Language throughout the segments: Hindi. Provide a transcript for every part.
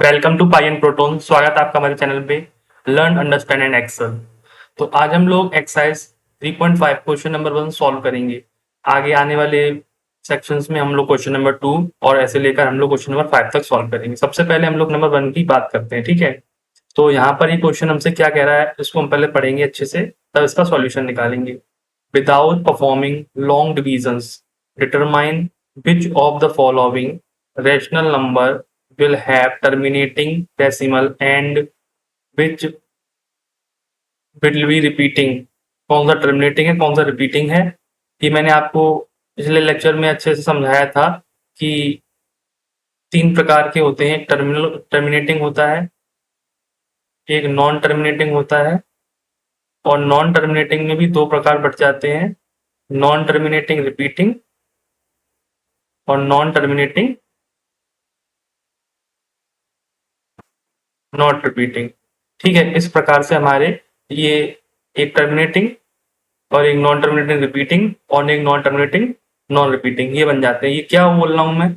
Welcome to Pi and Proton. स्वागत है आपका हमारे चैनल पे लर्न अंडरस्टैंड एंड एक्सेल। तो आज हम लोग एक्सरसाइज 3.5 क्वेश्चन नंबर 1 सॉल्व करेंगे। आगे आने वाले सेक्शंस में हम लोग क्वेश्चन नंबर 2 और ऐसे लेकर हम लोग क्वेश्चन नंबर 5 तक सॉल्व करेंगे। सबसे पहले हम लोग नंबर 1 की बात करते हैं, ठीक है। तो यहाँ पर ये क्वेश्चन हमसे क्या कह रहा है, इसको हम पहले पढ़ेंगे अच्छे से, तब इसका सॉल्यूशन निकालेंगे। Without performing long divisions determine which of the following rational number will have terminating decimal and which will be repeating। कौन सा टर्मिनेटिंग है, कौन सा रिपीटिंग है, ये मैंने आपको पिछले लेक्चर में अच्छे से समझाया था कि 3 प्रकार के होते हैं। टर्मिनेटिंग होता है, एक नॉन टर्मिनेटिंग होता है, और नॉन टर्मिनेटिंग में भी 2 प्रकार बढ़ जाते हैं, नॉन टर्मिनेटिंग रिपीटिंग और नॉन टर्मिनेटिंग नॉट रिपीटिंग। ठीक है, इस प्रकार से हमारे ये एक टर्मिनेटिंग और एक नॉन टर्मिनेटिंग रिपीटिंग और एक नॉन टर्मिनेटिंग नॉन रिपीटिंग ये बन जाते हैं। ये क्या बोल रहा हूं मैं,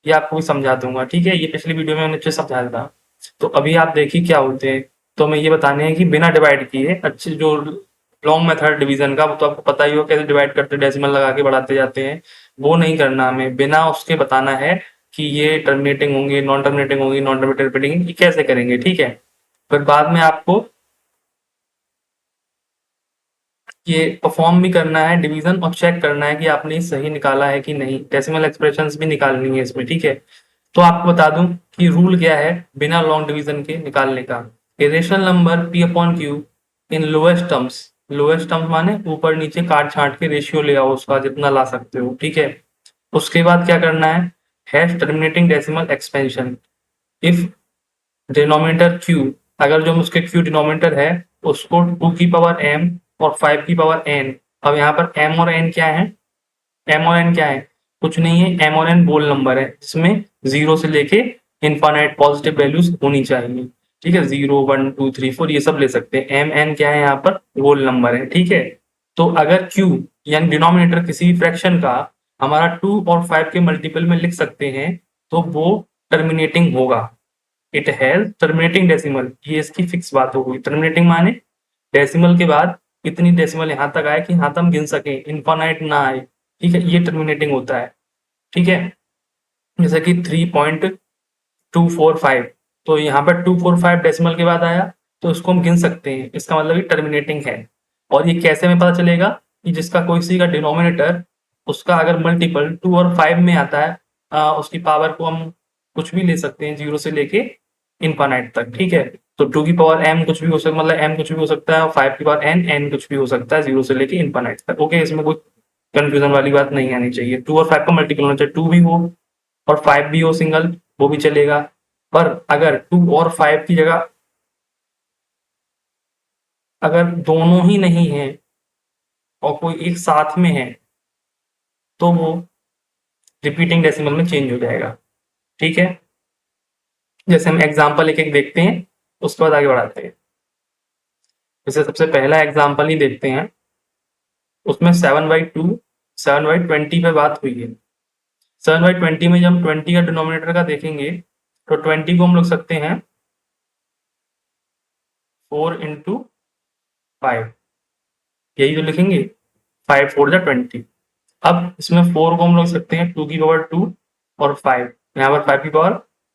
ये आपको भी समझा दूंगा, ठीक है। ये पिछली वीडियो में मैंने अच्छे से समझाया था। तो अभी आप देखिए क्या होते हैं। तो हमें ये बताने हैं कि बिना डिवाइड किए अच्छे जो लॉन्ग मेथड डिवीजन का, वो तो आपको पता ही हो कैसे डिवाइड करते, डेसिमल लगा के बढ़ाते जाते हैं, वो नहीं करना हमें। बिना उसके बताना है कि ये टर्मिनेटिंग होंगे, नॉन टर्मिनेटिंग होंगी, नॉन टर्मिनेटिंग रिपीटिंग, ये कैसे करेंगे, ठीक है। फिर बाद में आपको ये परफॉर्म भी करना है डिवीजन और चेक करना है कि आपने सही निकाला है कि नहीं। डेसिमल एक्सप्रेशंस भी निकालनी है इसमें, ठीक है। तो आपको बता दूं कि रूल क्या है बिना लॉन्ग डिवीजन के निकालने का। Rational number P upon Q in lowest terms, lowest terms माने ऊपर नीचे काट छांट के रेशियो ले आओ उसका जितना ला सकते हो, ठीक है। उसके बाद क्या करना है, hash terminating decimal expansion if denominator q, अगर जो उसके q डिनोमिनेटर है उसको 2 की पावर m और 5 की पावर n। अब यहाँ पर m और n क्या है, m और n क्या है, कुछ नहीं है। m और n बोल नंबर है जिसमें 0 से लेके इनफाइनाइट पॉजिटिव वैल्यूज होनी चाहिए, ठीक है। 0 1 2 3 4 ये सब ले सकते हैं। m n क्या है, यहाँ पर बोल नंबर है, ठीक है। तो अगर q यानी डिनोमिनेटर किसी भी फ्रैक्शन का हमारा 2 और 5 के मल्टीपल में लिख सकते हैं तो वो टर्मिनेटिंग होगा। इट हैज टर्मिनेटिंग डेसिमल, ये इसकी फिक्स बात हो गई। टर्मिनेटिंग माने डेसिमल के बाद इतनी डेसिमल यहाँ तक आए कि यहाँ तक हम गिन सके, इनफाइनाइट ना आए, ठीक है। ये टर्मिनेटिंग होता है, ठीक है। जैसे कि 3.245, तो यहाँ पर 245 डेसिमल के बाद आया तो इसको हम गिन सकते हैं, इसका मतलब ये टर्मिनेटिंग है। और ये कैसे हमें पता चलेगा कि जिसका कोई सी का डिनोमिनेटर उसका अगर मल्टीपल 2 और 5 में आता है, उसकी पावर को हम कुछ भी ले सकते हैं 0 से लेके इनफाइनाइट तक, ठीक है। तो 2 की पावर m कुछ भी हो सकता, मतलब m कुछ भी हो सकता है, और 5 की पावर n कुछ भी हो सकता है 0 से लेके इनफाइनाइट तक, ओके। इसमें कोई कंफ्यूजन वाली बात नहीं आनी चाहिए। 2 और 5 का मल्टीपल होना चाहिए, 2 भी हो और 5 भी हो सिंगल, वो भी चलेगा। पर अगर 2 और 5 की जगह अगर दोनों ही नहीं है और कोई एक साथ में है तो वो रिपीटिंग डेसिमल में चेंज हो जाएगा, ठीक है। जैसे हम एग्जांपल एक एक देखते हैं उसके बाद आगे बढ़ाते हैं। जैसे सबसे पहला एग्जांपल ही देखते हैं, उसमें 7/2 7/20 पे बात हुई है। 7/20 में जब हम 20 का डिनोमिनेटर का देखेंगे तो 20 को हम लिख सकते हैं 4 इंटू 5, यही तो लिखेंगे, 5 4 जा 20। अब इसमें 4 को हम लिख सकते हैं 2 की पावर 2 और 5, यहाँ पर 5 की पावर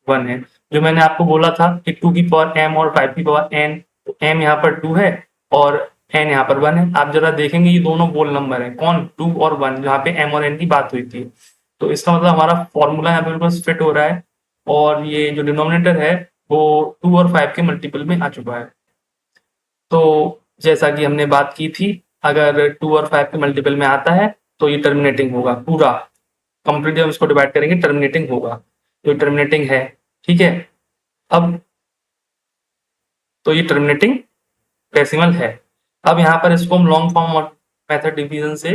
1 है। जो मैंने आपको बोला था कि 2 की पावर m और 5 की पावर n, तो m यहाँ पर 2 है और n यहाँ पर 1 है। आप जरा देखेंगे ये दोनों बोल नंबर है, कौन, 2 और 1, जहाँ पे m और n की बात हुई थी। तो इसका मतलब हमारा फॉर्मूला यहाँ पे बिल्कुल फिट हो रहा है और ये जो डिनोमिनेटर है वो 2 और 5 के मल्टीपल में आ चुका है। तो जैसा कि हमने बात की थी, अगर 2 और 5 के मल्टीपल में आता है तो ये टर्मिनेटिंग होगा, पूरा कंप्लीट जब इसको डिवाइड करेंगे टर्मिनेटिंग होगा, तो टर्मिनेटिंग है, ठीक है। अब तो ये टर्मिनेटिंग डेसिमल है। अब यहाँ पर इसको हम लॉन्ग फॉर्म मेथड डिवीजन से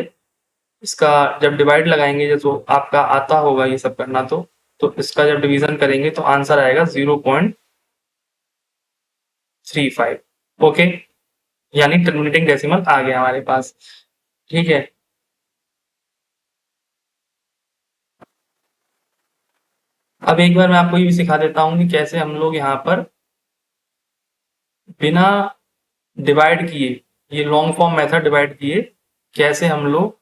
इसका जब डिवाइड लगाएंगे, जैसे आपका आता होगा ये सब करना, तो इसका जब डिवीजन करेंगे तो आंसर आएगा 0.35, ओके। यानी टर्मिनेटिंग डेसिमल आ गया हमारे पास, ठीक है। अब एक बार मैं आपको ये भी सिखा देता हूँ कि कैसे हम लोग यहाँ पर बिना डिवाइड किए, ये लॉन्ग फॉर्म मेथड डिवाइड किए, कैसे हम लोग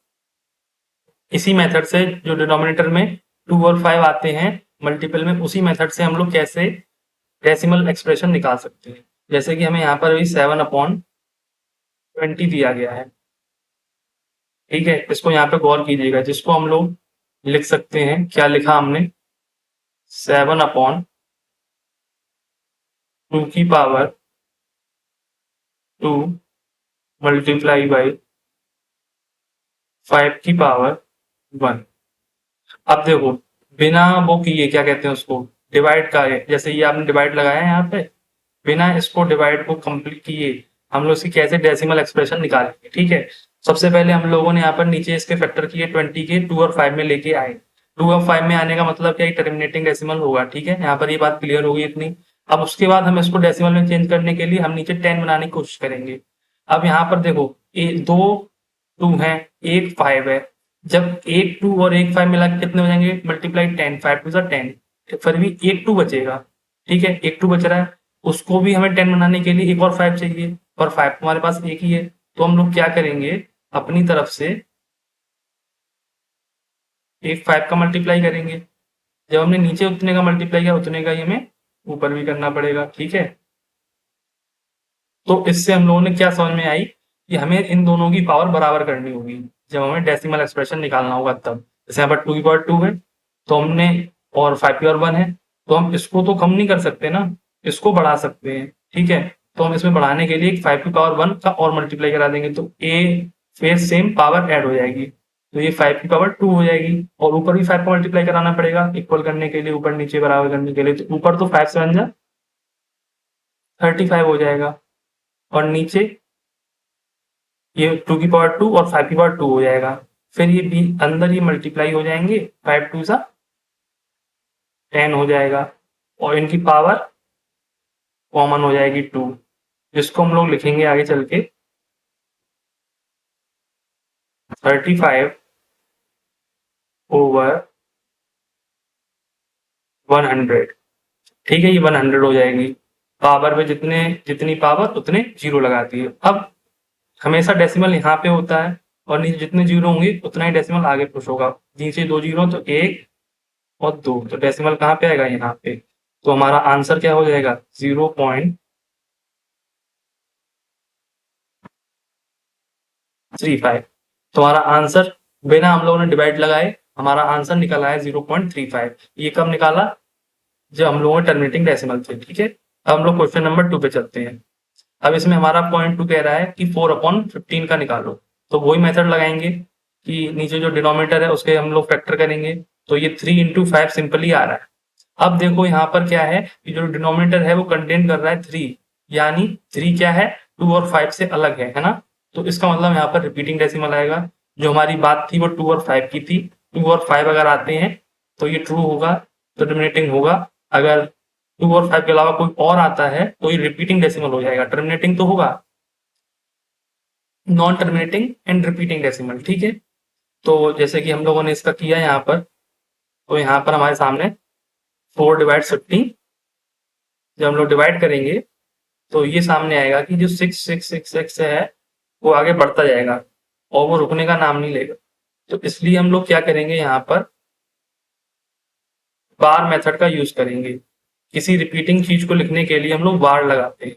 इसी मेथड से जो डिनोमिनेटर में 2 और 5 आते हैं मल्टीपल में, उसी मेथड से हम लोग कैसे डेसिमल एक्सप्रेशन निकाल सकते हैं। जैसे कि हमें यहाँ पर भी 7/20 दिया गया है, ठीक है। इसको यहाँ पे गौर कीजिएगा, जिसको हम लोग लिख सकते हैं, क्या लिखा हमने, 7/2 मल्टीप्लाई बाई 5 अब देखो, बिना वो किए, क्या कहते हैं उसको, डिवाइड का है, जैसे ये आपने डिवाइड लगाया है यहाँ पे, बिना इसको डिवाइड को कंप्लीट किए हम लोग इसकी कैसे डेसिमल एक्सप्रेशन निकालेंगे, ठीक है। सबसे पहले हम लोगों ने यहाँ पर नीचे इसके फैक्टर किए 20 के, 2 और 5 में लेके आए। 2 और 5 में आने का मतलब क्या, टर्मिनेटिंग डेसिमल होगा, ठीक है। यहाँ पर ये बात क्लियर होगी इतनी। अब उसके बाद हम इसको डेसिमल में चेंज करने के लिए हम नीचे 10 बनाने की कोशिश करेंगे। अब यहाँ पर देखो, दो 2 है, एक 5 है। जब एक 2 और एक 5 मिला के कितने हो जाएंगे, मल्टीप्लाई 10, 5 2 10, फिर भी एक 2 बचेगा, ठीक है। एक 2 बच रहा है, उसको भी हमें 10 बनाने के लिए एक और 5 चाहिए, और 5 हमारे पास एक ही है। तो हम लोग क्या करेंगे, अपनी तरफ से एक 5 का मल्टीप्लाई करेंगे। जब हमने नीचे उतने का मल्टीप्लाई किया, उतने का ही हमें ऊपर भी करना पड़ेगा, ठीक है। तो इससे हम लोगों ने क्या समझ में आई कि हमें इन दोनों की पावर बराबर करनी होगी जब हमें डेसिमल एक्सप्रेशन निकालना होगा तब। जैसे यहाँ पर 2 की पावर 2 है, तो हमने, और 5 की पावर 1 है, तो हम इसको तो कम नहीं कर सकते ना, इसको बढ़ा सकते हैं, ठीक है। तो हम इसमें बढ़ाने के लिए 5 की पावर 1 का और मल्टीप्लाई करा देंगे, तो ए फिर सेम पावर ऐड हो जाएगी, तो ये 5 की पावर 2 हो जाएगी, और ऊपर भी 5 का मल्टीप्लाई कराना पड़ेगा इक्वल करने के लिए, ऊपर नीचे बराबर करने के लिए। तो ऊपर तो 5 से बन जा 35 हो जाएगा, और नीचे ये 2 की पावर 2 और 5 की पावर 2 हो जाएगा। फिर ये बी अंदर ये मल्टीप्लाई हो जाएंगे, 5 2 सा 10 हो जाएगा, और इनकी पावर कॉमन हो जाएगी 2, जिसको हम लोग लिखेंगे आगे चल के 35/100, ठीक है। ये 100 हो जाएगी, पावर में जितनी पावर उतने जीरो लगाती है। अब हमेशा डेसिमल यहाँ पे होता है, और नीचे जितने जीरो होंगे उतना ही डेसिमल आगे पुश होगा। नीचे 2 जीरो तो 1 और 2, तो डेसिमल कहाँ पे आएगा, यहाँ पे। तो हमारा आंसर क्या हो जाएगा, 0.35। तो हमारा आंसर बिना हम लोगों ने डिवाइड लगाए हमारा आंसर निकला है 0.35। ये कब निकाला, जब हम लोगों ने टर्मिनेटिंग डेसिमल थे, ठीक है। अब हम लोग क्वेश्चन नंबर 2 पे चलते हैं। अब इसमें हमारा पॉइंट 2 कह रहा है कि 4/15 का निकालो। तो वही मेथड लगाएंगे कि नीचे जो डिनोमिनेटर है उसके हम लोग फैक्टर करेंगे, तो ये 3 × 5 सिंपली आ रहा है। अब देखो यहाँ पर क्या है कि जो डिनोमिनेटर है वो कंटेन कर रहा है 3, यानी 3 क्या है, 2 और 5 से अलग है ना। तो इसका मतलब यहाँ पर रिपीटिंग डेसिमल आएगा। जो हमारी बात थी वो 2 और 5 की थी, 2 और 5 अगर आते हैं तो ये ट्रू होगा, तो टर्मिनेटिंग होगा। अगर 2 और 5 के अलावा कोई और आता है तो ये रिपीटिंग डेसिमल हो जाएगा, टर्मिनेटिंग तो होगा, non terminating and repeating decimal, ठीक है। तो जैसे कि हम लोगों ने इसका किया यहाँ पर, तो यहाँ पर हमारे सामने 4/15 जब हम लोग डिवाइड करेंगे तो ये सामने आएगा कि जो 6 है वो आगे बढ़ता जाएगा और वो रुकने का नाम नहीं लेगा। तो इसलिए हम लोग क्या करेंगे, यहाँ पर बार मेथड का यूज करेंगे। किसी रिपीटिंग चीज को लिखने के लिए हम लोग बार लगाते हैं,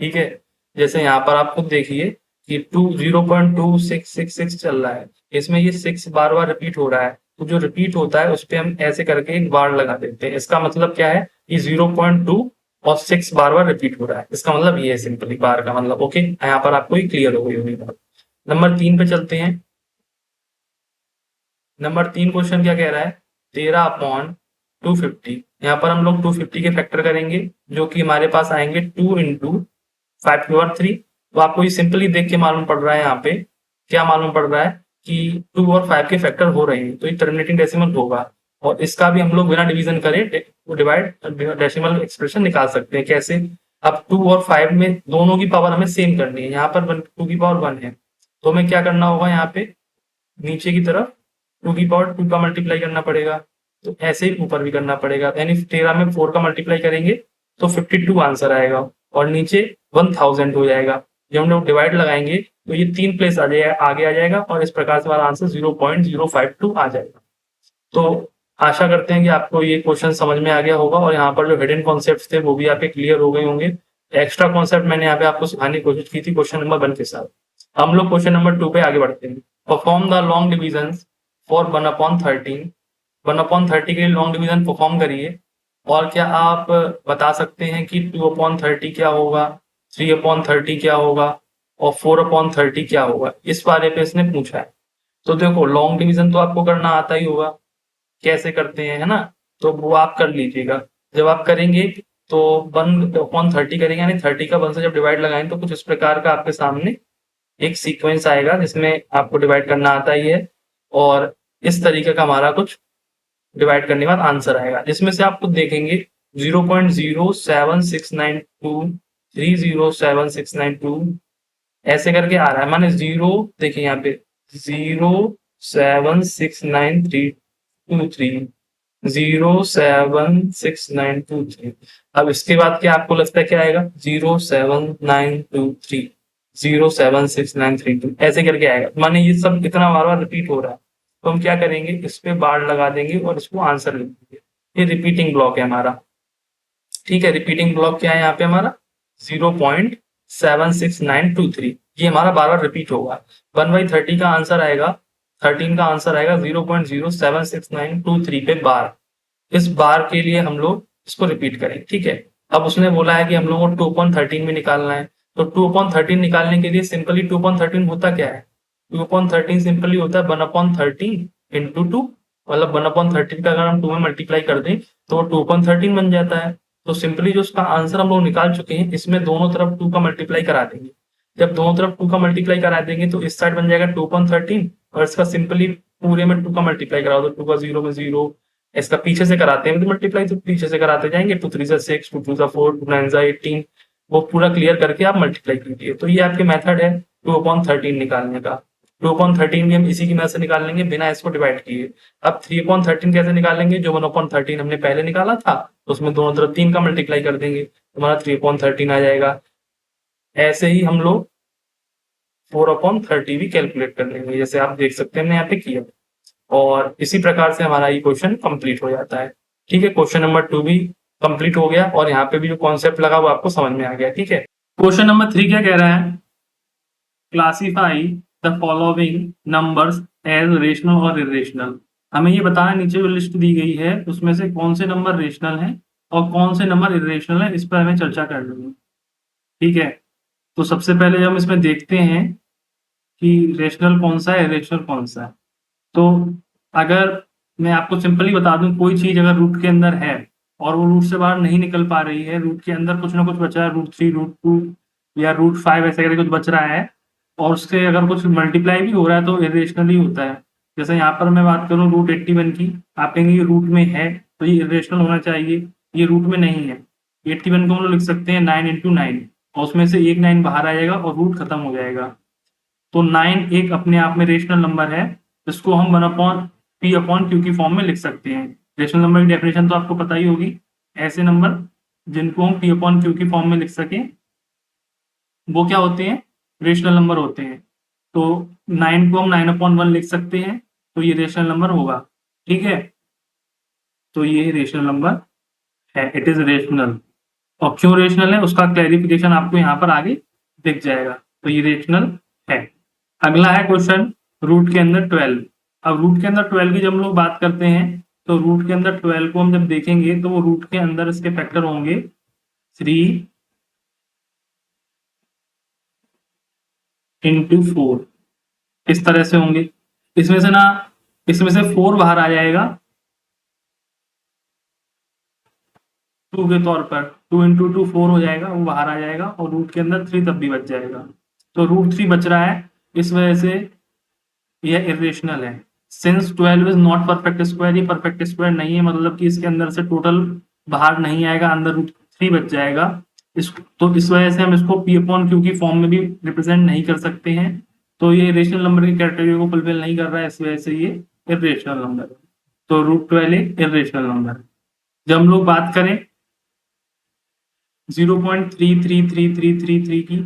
ठीक है। जैसे यहाँ पर आप खुद देखिए कि 0.2666 चल रहा है, इसमें ये 6 बार बार रिपीट हो रहा है, तो जो रिपीट होता है उस पर हम ऐसे करके एक बार लगा देते हैं। इसका मतलब क्या है, ये 0.2 और 6 बार बार रिपीट हो रहा है, इसका मतलब ये है सिंपली बार का मतलब। ओके, यहाँ पर आपको ही क्लियर हो गई होगी बात। नंबर 3 पे चलते हैं। नंबर 3 क्वेश्चन क्या कह रहा है, 13/250। यहाँ पर हम लोग 250 के फैक्टर करेंगे, जो कि हमारे पास आएंगे 2 × 5 की पावर 3। तो आपको ये सिंपली देख के मालूम पड़ रहा है, यहाँ पे क्या मालूम पड़ रहा है कि 2 और 5 के फैक्टर हो रहे हैं, तो ये टर्मिनेटिंग डेसिमल होगा। और इसका भी हम लोग बिना डिवीजन करे डिवाइड डेसिमल एक्सप्रेशन निकाल सकते हैं। कैसे, अब 2 और 5 में दोनों की पावर हमें सेम करनी है। यहाँ पर 2 की पावर 1 है, तो हमें क्या करना होगा, यहाँ पे नीचे की तरफ 2 की पावर 2 का मल्टीप्लाई करना पड़ेगा, तो ऐसे ही ऊपर भी करना पड़ेगा, यानी 13 में 4 का मल्टीप्लाई करेंगे तो 52 आंसर आएगा और नीचे 1000 हो जाएगा। जब हम लोग डिवाइड लगाएंगे तो ये 3 प्लेस आगे आ जाएगा और इस प्रकार से हमारा आंसर 0.052 आ जाएगा। तो आशा करते हैं कि आपको ये क्वेश्चन समझ में आ गया होगा और यहाँ पर जो हिडन कॉन्सेप्ट्स थे वो भी आपके क्लियर हो गए होंगे। एक्स्ट्रा कॉन्सेप्ट मैंने यहाँ पे आपको सिखाने की कोशिश की थी क्वेश्चन नंबर 1 के साथ। हम लोग क्वेश्चन नंबर 2 पे आगे बढ़ते हैं। Perform the long division for 1/13। 1/30 के लिए लॉन्ग डिवीजन परफॉर्म करिए। और क्या आप बता सकते हैं कि 2/30 क्या होगा, 3/30 क्या होगा और 4/30 क्या होगा? इस बारे पे इसने पूछा है। तो देखो लॉन्ग डिवीजन तो आपको करना आता ही होगा, कैसे करते हैं, है ना? तो वो आप कर लीजिएगा। जब आप करेंगे तो 1/30 करेंगे, यानी 30 का 1 से जब डिवाइड लगाएं तो कुछ इस प्रकार का आपके सामने एक सीक्वेंस आएगा जिसमें आपको डिवाइड करना आता ही है और इस तरीके का हमारा कुछ डिवाइड करने के बाद आंसर आएगा, जिसमें से आप खुद देखेंगे 0.07692307692 ऐसे करके आ रहा है, माने 0 देखिए यहाँ पे 0769323 0769323। अब इसके बाद क्या आपको लगता है क्या आएगा? 07923 07693 ऐसे करके आएगा, माने ये सब इतना बार बार रिपीट हो रहा है। तो हम क्या करेंगे, इस पे बार लगा देंगे और इसको आंसर लिख देंगे। ये रिपीटिंग ब्लॉक है हमारा, ठीक है। रिपीटिंग ब्लॉक क्या है यहाँ पे हमारा? 0.76923 ये हमारा बार बार रिपीट होगा। 1/30 का आंसर आएगा, 13 का आंसर आएगा 0.0766923 पे बार। इस बार के लिए हम लोग इसको रिपीट करें, ठीक है। अब उसने बोला है कि हम लोगों को 2/13 में निकालना है, तो 2/13 निकालने के लिए सिंपली 2/13 होता क्या है? 2/13 सिंपली होता है 1/13 इंटू 2, मतलब 1/13 का अगर हम 2 में मल्टीप्लाई कर दें तो वो 2/13 बन जाता है। तो सिंपली जो उसका आंसर हम लोग निकाल चुके हैं, इसमें दोनों तरफ 2 का मल्टीप्लाई करा देंगे। जब दोनों तरफ 2 का मल्टीप्लाई करा देंगे तो इस साइड बन जाएगा 2/13 और इसका सिंपली पूरे में 2 का मल्टीप्लाई करा दो, 2 का 0 में 0। इसका पीछे से कराते हैं मल्टीप्लाई, तो पीछे से कराते जाएंगे, 2 3 6, 2 2 4, 2 9 18, वो पूरा क्लियर करके आप मल्टीप्लाई कीजिए। तो ये आपके मेथड है 2/13 निकालने का। 2/13 भी हम इसी की मदद से निकाल लेंगे बिना इसको डिवाइड किए। अब 3/13 कैसे निकालेंगे? जो 1/13 हमने पहले निकाला था तो उसमें दोनों तरफ 3 का मल्टीप्लाई कर देंगे, हमारा 3/13 आ जाएगा। ऐसे ही हम लोग 4/30 भी कैलकुलेट कर लेंगे, जैसे आप देख सकते हैं हमने यहाँ पे किया, और इसी प्रकार से हमारा ये क्वेश्चन कंप्लीट हो जाता है। ठीक है, क्वेश्चन नंबर 2 भी कंप्लीट हो गया और यहाँ पे भी जो कॉन्सेप्ट लगा वो आपको समझ में आ गया। ठीक है, क्वेश्चन नंबर 3 क्या कह रहा है? Classify the following numbers as rational और इरेशनल। हमें ये बताना नीचे जो लिस्ट दी गई है उसमें से कौन से नंबर रेशनल हैं और कौन से नंबर इरेशनल है, इस पर हमें चर्चा कर लेंगे। ठीक है, तो सबसे पहले हम इसमें देखते हैं कि रेशनल कौन सा है, इरेशनल कौन सा है। तो अगर मैं आपको सिंपली बता दूं, कोई चीज अगर रूट के अंदर है और वो रूट से बाहर नहीं निकल पा रही है, रूट के अंदर कुछ ना कुछ बचा है, √3, √2 या √5 ऐसे करके कुछ बच रहा है और उससे अगर कुछ मल्टीप्लाई भी हो रहा है तो इरेशनल ही होता है। जैसे यहाँ पर मैं बात करूँ √81 की, आप कहेंगे ये रूट में है तो ये इरेशनल होना चाहिए, ये रूट में नहीं है। 81 को हम लोग लिख सकते हैं 9 × 9 और उसमें से एक 9 बाहर आ जाएगा और रूट खत्म हो जाएगा। तो 9 एक अपने आप में रेशनल नंबर है, इसको हम 1/p/q की फॉर्म में लिख सकते हैं। रेशनल नंबर की डेफिनेशन तो आपको पता ही होगी, ऐसे नंबर जिनको हम p/q की फॉर्म में लिख सकें वो क्या होते हैं? रेशनल नंबर होते हैं। तो 9 को हम 9/1 लिख सकते हैं, तो ये रेशनल नंबर होगा। ठीक है, तो ये रेशनल नंबर है, इट इज रेशनल। और क्यों रेशनल है उसका क्लैरिफिकेशन आपको यहाँ पर आगे दिख जाएगा। तो ये रेशनल है। अगला है क्वेश्चन रूट के अंदर 12। अब रूट के अंदर 12 की जब हम लोग बात करते हैं तो रूट के अंदर 12 को हम जब देखेंगे तो वो रूट के अंदर इसके फैक्टर होंगे 3 × 4, इस तरह से होंगे। इसमें से 4 बाहर आ जाएगा 2 के तौर पर, 2 × 2 4 हो जाएगा, वो बाहर आ जाएगा और रूट के अंदर 3 तब भी बच जाएगा। तो √3 बच रहा है, इस वजह से यह इरेशनल है। Since 12 is not perfect square, ये परफेक्ट स्क्वायर नहीं है, मतलब कि इसके अंदर से टोटल बाहर नहीं आएगा, अंदर √3 बच जाएगा। तो इस वजह से हम इसको p/q की फॉर्म में भी रिप्रेजेंट नहीं कर सकते हैं। तो ये रेशनल नंबर की कैटेगरी को फुलफिल नहीं कर रहा है, इस वजह से ये इरेशनल नंबर है। तो √12 एक इरेशनल नंबर है। जब हम लोग बात करें 0.33333 की,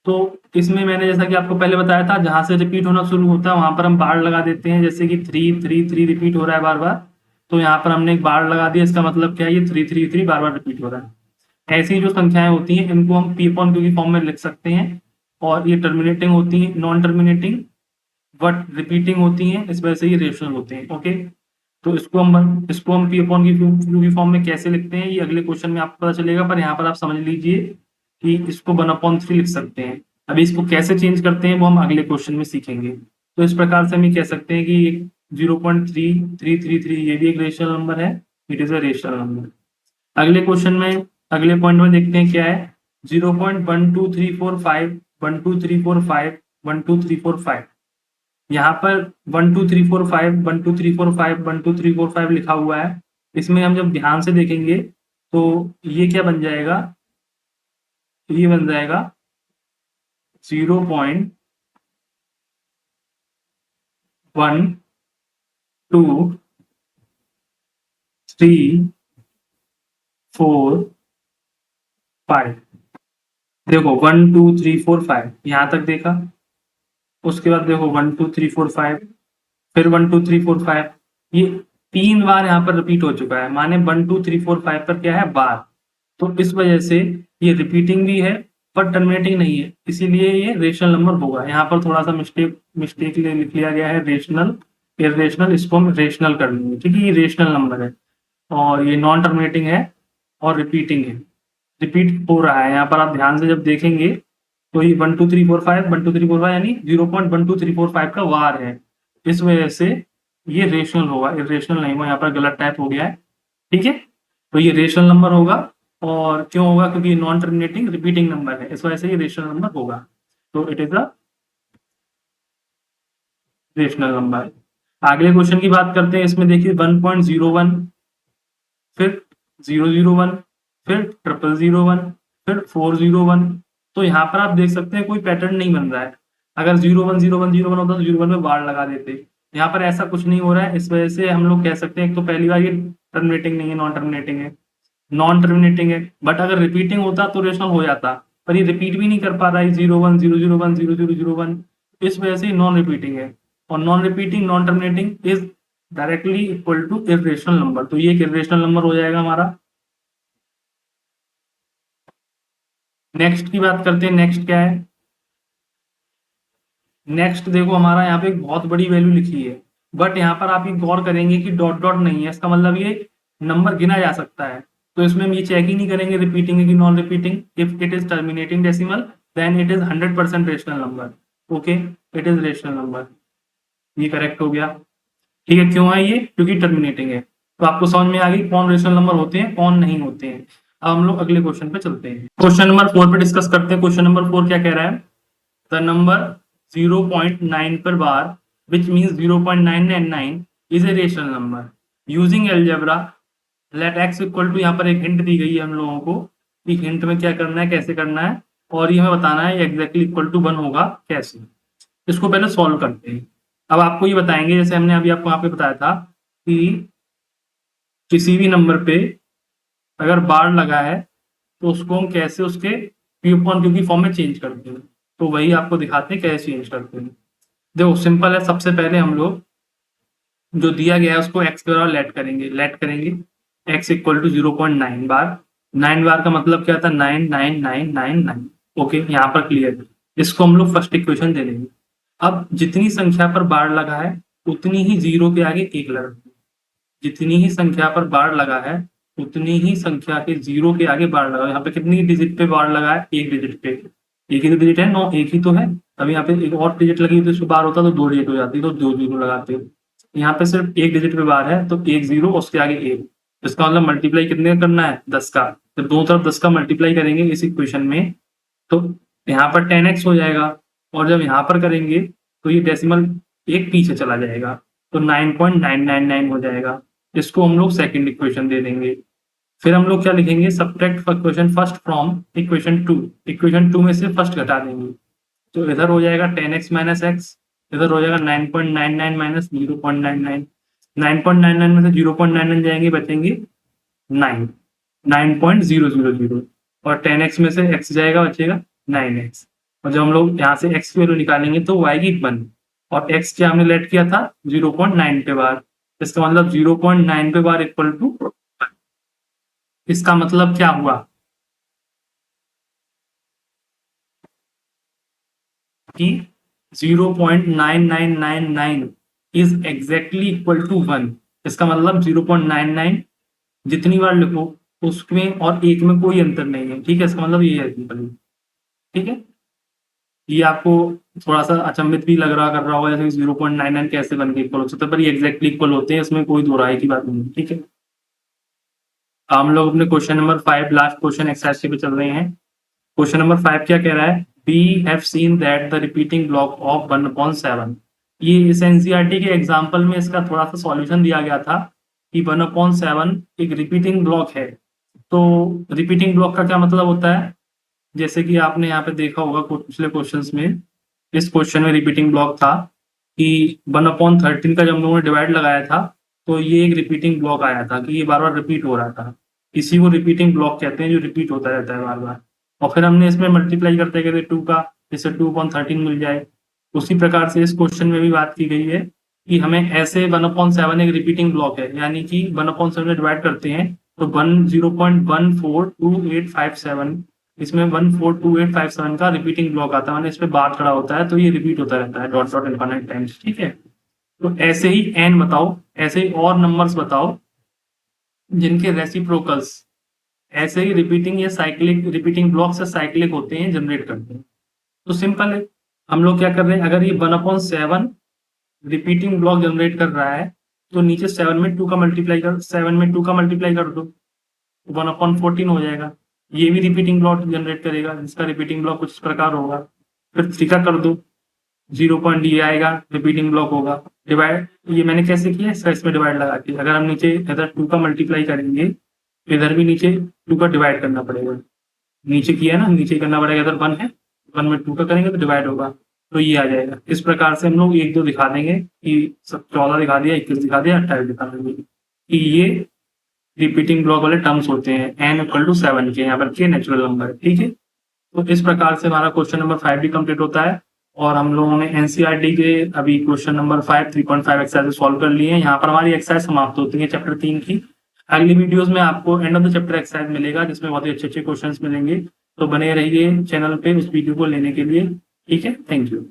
तो इसमें मैंने जैसा कि आपको पहले बताया था, जहां से रिपीट होना शुरू होता है वहां पर हम बार लगा देते हैं। जैसे कि 333 रिपीट हो रहा है बार बार, तो यहाँ पर हमने एक बार लगा दिया। इसका मतलब क्या है, ये 333 बार बार रिपीट हो रहा है। ऐसी जो संख्याएं होती हैं इनको हम पी अपॉन क्यू की फॉर्म में लिख सकते हैं, और ये टर्मिनेटिंग होती हैं, नॉन टर्मिनेटिंग बट रिपीटिंग होती हैं, इस वजह से ये रेशनल होते हैं। ओके, तो इसको हम पी अपॉन क्यू की फॉर्म में कैसे लिखते हैं ये अगले क्वेश्चन में आपको पता चलेगा, पर यहाँ पर आप समझ लीजिए कि इसको 1/3 लिख सकते हैं। अभी इसको कैसे चेंज करते हैं वो हम अगले क्वेश्चन में सीखेंगे। तो इस प्रकार से हम ये कह सकते हैं कि 0.3333 ये भी एक रेशनल नंबर है, it is a rational number. अगले क्वेश्चन में, अगले पॉइंट में देखते हैं क्या है। 0.12345 12345 12345, यहाँ पर 12345 12345 12345 लिखा हुआ है। इसमें हम जब ध्यान से देखेंगे तो ये क्या बन जाएगा, ये बन जाएगा 0.12345। देखो 12345 यहाँ तक देखा, उसके बाद देखो 12345, फिर 12345, ये 3 बार यहाँ पर रिपीट हो चुका है, माने 12345 पर क्या है, बार। तो इस वजह से ये रिपीटिंग भी है पर टर्मिनेटिंग नहीं है, इसीलिए ये रेशनल नंबर होगा। यहाँ पर थोड़ा सा मिस्टेक लिख लिया गया है, रेशनल इरेशनल, इसको हम रेशनल कर लेंगे, ठीक है। ये रेशनल नंबर है और ये नॉन टर्मिनेटिंग है और रिपीटिंग है, रिपीट हो रहा है। यहाँ पर आप ध्यान से जब देखेंगे तो ये 12345 यानी 0.12345 का वार है, इस वजह से ये रेशनल होगा, इरेशनल नहीं हुआ, यहाँ पर गलत टाइप हो गया है, ठीक है। तो ये रेशनल नंबर होगा, और क्यों होगा, क्योंकि नॉन टर्मिनेटिंग रिपीटिंग नंबर है, इस वजह से ये रेशनल नंबर होगा। तो it is a rational number. अगले क्वेश्चन की बात करते हैं। इसमें देखिए 1.01, फिर 001, फिर 0001, फिर 401। तो यहाँ पर आप देख सकते हैं कोई पैटर्न नहीं बन रहा है। अगर 010101 होता तो 01 में बार लगा देते, यहाँ पर ऐसा कुछ नहीं हो रहा है, इस वजह से हम लोग कह सकते हैं एक तो पहली बार ये टर्मिनेटिंग नहीं है, नॉन टर्मिनेटिंग है, नॉन टर्मिनेटिंग है। बट अगर रिपीटिंग होता तो रेशनल हो जाता, पर ये रिपीट भी नहीं कर पा रहा है, 01 001 0001, इस वजह से नॉन रिपीटिंग है। और non repeating non terminating is directly equal to irrational number, तो ये एक इरेशनल नंबर हो जाएगा हमारा। नेक्स्ट की बात करते हैं, नेक्स्ट क्या है। नेक्स्ट देखो हमारा यहाँ पे एक बहुत बड़ी वैल्यू लिखी है, बट यहाँ पर आप ये गौर करेंगे कि डॉट डॉट नहीं है, इसका मतलब ये नंबर गिना जा सकता है। तो इसमें हम ये चेक ही नहीं करेंगे रिपीटिंग है कि non repeating. If it is terminating decimal then it is 100% rational number. Okay, it is rational number, ये करेक्ट हो गया, ठीक है। क्यों है ये, क्योंकि टर्मिनेटिंग है। तो आपको समझ में आ गई कौन रेशनल नंबर होते हैं कौन नहीं होते हैं। अब हम लोग अगले क्वेश्चन पे चलते हैं, क्वेश्चन नंबर 4 पे डिस्कस करते हैं। क्वेश्चन नंबर 4 क्या कह रहा है, the number 0.9 per bar, which means 0.999 is a rational number. Using algebra, let x equal to, यहाँ पर एक हिंट दी गई है हम लोगों को कि हिंट में क्या करना है, कैसे करना है, और ये हमें बताना है एग्जैक्टली इक्वल टू 1 होगा कैसे। इसको पहले सॉल्व करते हैं। अब आपको ये बताएंगे, जैसे हमने अभी आपको यहाँ पे बताया था कि किसी भी नंबर पे अगर बार लगा है तो उसको हम कैसे उसके पी अपॉन क्यू की फॉर्म में चेंज करते हैं। तो वही आपको दिखाते हैं कैसे चेंज करते हैं। देखो सिंपल है, सबसे पहले हम लोग जो दिया गया है उसको x के बराबर लेट करेंगे x इक्वल टू 0.9 बार। 9 बार का मतलब क्या था, 99999। ओके, यहाँ पर क्लियर। इसको हम लोग फर्स्ट इक्वेशन दे देंगे। अब जितनी संख्या पर बार लगा है उतनी ही जीरो के आगे एक लगा, जितनी ही संख्या पर बार लगा है उतनी ही संख्या के जीरो के आगे बार लगा। यहाँ पे कितनी डिजिट पे बार लगा है, एक डिजिट पे, एक ही तो डिजिट है, 9 एक ही तो है। अब यहाँ पे एक और डिजिट लगी तो इसको बार होता तो 2 डिजिट हो जाती, तो 2 जीरो लगाते। यहाँ पे सिर्फ एक डिजिट पे बार है तो एक जीरो, उसके आगे एक। इसका मतलब मल्टीप्लाई कितने का करना है, 10 का। जब दोनों तरफ 10 का मल्टीप्लाई करेंगे इस इक्वेशन में तो यहाँ पर 10x हो जाएगा, और जब यहाँ पर करेंगे तो ये डेसिमल एक पीछे चला जाएगा, तो 9.999 हो जाएगा। इसको हम लोग सेकंड इक्वेशन दे देंगे। फिर हम लोग क्या लिखेंगे, subtract equation first from equation 2, equation 2 में से फर्स्ट घटा देंगे। तो इधर हो जाएगा 10x माइनस एक्स, इधर हो जाएगा 9.99 माइनस 0.99। 9.99 में से 0.99 जाएंगे, बचेंगे 9, 9.000, और 10x में से x जाएगा, बचेगा 9x। और जब हम लोग यहाँ से x की वैल्यू निकालेंगे तो वो आएगी 1, और x क्या हमने लेट किया था 0.9 पे बार, इसका मतलब 0.9 पे बार इक्वल टू, इसका मतलब क्या हुआ कि 0.9999 इज एग्जैक्टली इक्वल टू 1। इसका मतलब 0.99 जितनी बार लिखो उसमें और एक में कोई अंतर नहीं है, ठीक है, इसका मतलब ये है सिंपली, ठीक है। ये आपको थोड़ा सा अचंभित भी लग रहा कर रहा होगा, जैसे 0.99 कैसे बन के इक्वल हो सकता है, पर ये एग्जैक्टली इक्वल होते हैं, इसमें कोई दो राय की बात नहीं है, ठीक है। हम लोग अपने question number 5 last question exercise पे चल रहे हैं। क्वेश्चन नंबर 5 क्या कह रहा है, we have seen that the repeating block of 1/7। ये इस एनसीईआरटी के एग्जांपल में इसका थोड़ा सा सॉल्यूशन दिया गया था कि 1/7 एक रिपीटिंग ब्लॉक है। तो रिपीटिंग ब्लॉक का क्या मतलब होता है, जैसे कि आपने यहाँ पे देखा होगा पिछले क्वेश्चंस में, इस क्वेश्चन में रिपीटिंग ब्लॉक था कि 1/13 का जब हम लोगों ने डिवाइड लगाया था तो ये एक रिपीटिंग ब्लॉक आया था कि ये बार बार रिपीट हो रहा था। इसी को रिपीटिंग ब्लॉक कहते हैं, जो रिपीट होता रहता है बार बार। और फिर हमने इसमें मल्टीप्लाई करते गए 2 का, जिससे 2/13 मिल जाए। उसी प्रकार से इस क्वेश्चन में भी बात की गई है कि हमें ऐसे 1/7 एक रिपीटिंग ब्लॉक है, यानी कि 1/7 में डिवाइड करते हैं तो 0.142857, इसमें 142857 का रिपीटिंग ब्लॉक आता है, मैंने इस पे बार खड़ा होता है तो ये रिपीट होता रहता है डॉट डॉट इनफाइनाइट टाइम्स, ठीक है। तो ऐसे ही एन बताओ, ऐसे ही और नंबर्स बताओ जिनके रेसिप्रोकल्स ऐसे ही रिपीटिंग या साइक्लिक रिपीटिंग ब्लॉक से साइक्लिक होते हैं, जनरेट करते हैं। तो सिंपल है, हम लोग क्या कर रहे हैं, अगर ये 1/7 रिपीटिंग ब्लॉक जनरेट कर रहा है तो नीचे 7 में 2 का मल्टीप्लाई कर, 7 में 2 का मल्टीप्लाई कर दो, 1/14 हो जाएगा। ये भी रिपीटिंग ब्लॉक जनरेट करेगा, जिसका रिपीटिंग ब्लॉक कुछ इस प्रकार होगा। फिर 3 का कर दो, 0 आएगा, रिपीटिंग ब्लॉक होगा। डिवाइड ये मैंने कैसे किया, इसका इसमें डिवाइड लगा के, अगर हम नीचे इधर 2 का मल्टीप्लाई करेंगे तो इधर भी नीचे 2 का डिवाइड करना पड़ेगा। नीचे किया है ना, नीचे करना पड़ेगा, इधर 1 है, 1 में 2 का करेंगे तो डिवाइड होगा, तो ये आ जाएगा। इस प्रकार से हम लोग 1 2 दिखा देंगे कि 14 दिखा दिया, 21 दिखा दिया, 28 दिखा देंगे कि ये रिपीटिंग ब्लॉक वाले टर्म्स होते हैं। n=7 के, यहाँ पर के नेचुरल नंबर, ठीक है। तो इस प्रकार से हमारा क्वेश्चन नंबर 5 भी कंप्लीट होता है, और हम लोगों ने एनसीईआरटी के अभी क्वेश्चन नंबर 5 3.5 एक्सरसाइज सॉल्व कर लिए हैं। यहाँ पर हमारी एक्सरसाइज समाप्त होती है चैप्टर 3 की। अगली वीडियोस में आपको end of the chapter exercise मिलेगा, जिसमें बहुत ही अच्छे अच्छे क्वेश्चंस मिलेंगे। तो बने रहिए चैनल पे उस वीडियो को लेने के लिए, ठीक है। Thank you.